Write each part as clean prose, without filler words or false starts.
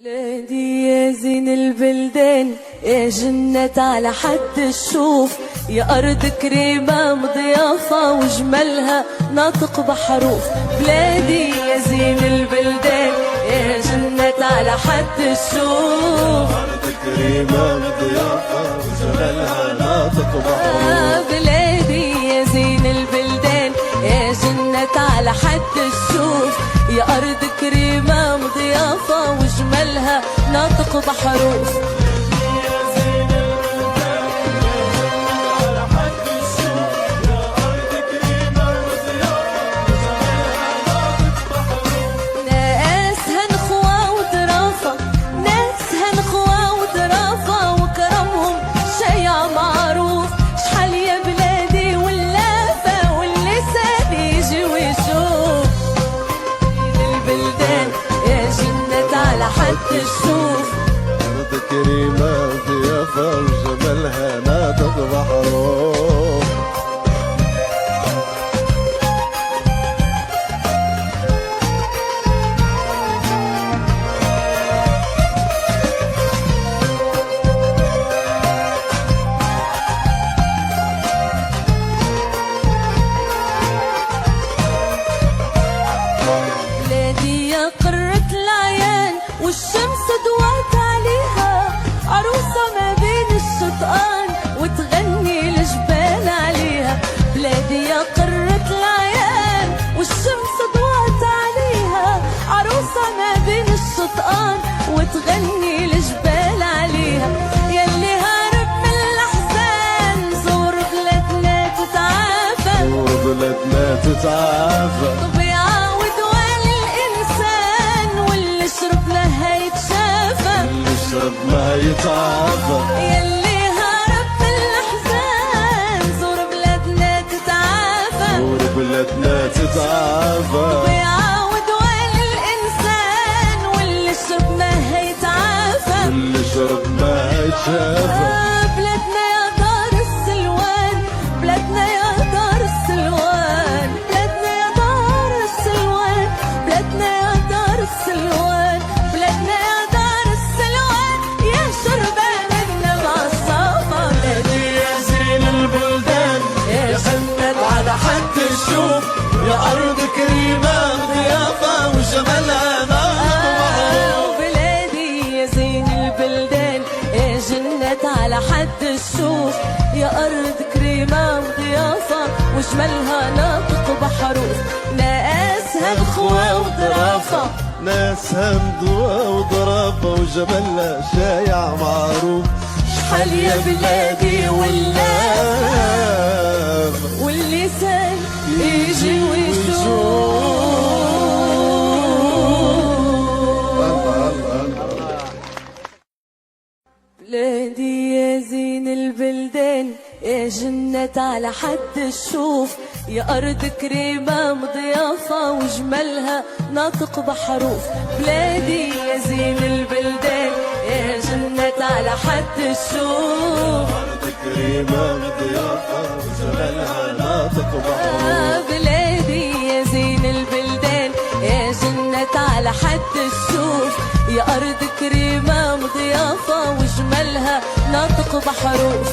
بلادي يا زين البلدان، يا جنة على حد الشوف، يا أرض كريمة مضيافة وجمالها ناطق بحروف. بلادي يا زين البلدان، يا جنة على حد الشوف، أرض كريمة مضيافة وجمالها ناطق بحروف. بلادي يا زين البلدان، يا جنة على حد الشوف، يا أرض كريمة مضيافة وجمالها ناطق بحروف. ناسها نخوة وظرافة، ناسها نخوة وظرافة وكرمهم شيع معروف. شحال يا بلادي واللافة واللسان يجي ويشوف. البلدان يا جنة على حد الشوف، أرض كريمة مضيافة وجمالها ناطق بحروف. بلادي يا قرة العيان والشمس ضوات عليها، عروسة ما بين الشطآن وتغني الجبال عليها. بلادي يا قرة العيان والشمس ضوات عليها، عروسة ما بين الشطآن وتغني الجبال عليها. يلي هارب من الأحزان زور بلادنا تتعافى، زور بلادنا تتعافى. طبيعة ودوال الإنسان واللي شرب لها يتشافى، اللي شرب ما يتعافى. يلي هرب من الأحزان زور بلادنا تتعافى، زور بلادنا تتعافى. طبيعة ودوال الإنسان واللي شرب لها يتعافى. اللي شرب ما يتشافى. بلادنا يا دار السلوان، بلادنا يا دار السلوان، بلادنا يا دار السلوان، بلادنا يا دار السلوان، بلادنا يا دار السلوان، يا شرباننا مع الصفا. بلادي يا زين البلدان، يا جنة على حد الشوف، يا أرض كريمة مضيافة وجمالها ناطق بحروف. بلادي يا زين البلدان، يا جنة على حد الشوف، يا أرض كريمة وضيافة وجمالها ناطق بحروف. ناسها نخوة وظرافة، ناسها مضوى وضرافة وجمالها شايع معروف. شحال يا بلادي واللافة واللافة واللسان يجي ويشوف. بلادي يا زين البلدان، يا جنة على حد الشوف، يا أرض كريمة مضيافة وجمالها ناطق بحروف. بلادي يا زين البلدان، يا جنة على حد الشوف، أرض كريمة مضيافة وجمالها ناطق بحروف. بلادي يا زين البلدان، يا جنة على حد الشوف، يا أرض كريمة مضيافة وجمالها ناطق بحروف.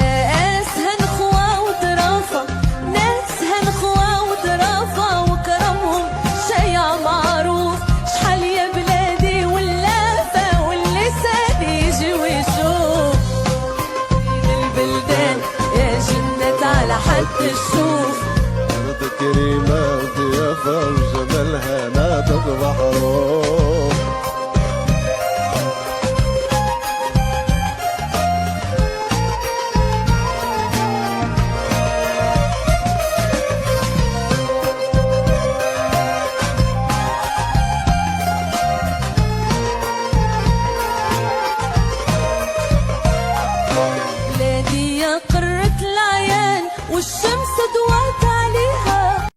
ناسها نخوة وظرافة، ناسها نخوة وظرافة وكرمهم شيع معروف. شحال يا بلادي واللافة واللسان يجي ويشوف. البلدان يا جنة على حد الشوف، أرض كريمة مضيافة وجمالها ناطق بحروف. بلادي يا قرة العيان والشمس ضوات عليها.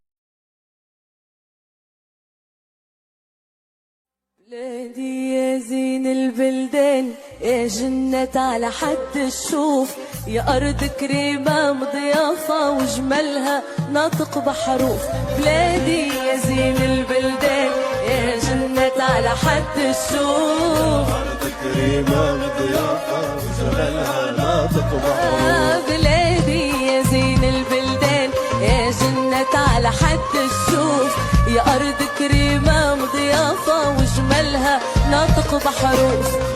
بلادي يا زين البلدان، يا جنة على حد الشوف، يا أرض كريمة مضيافة وجمالها ناطق بحروف. بلادي يا زين البلدان يا جنة على حد الشوف. أرض كريمة مضيافة وجمالها ناطق بحروف. بلادي يا زين البلدان يا جنة على حد الشوف. يا أرض كريمة مضيافة وجمالها ناطق بحروف.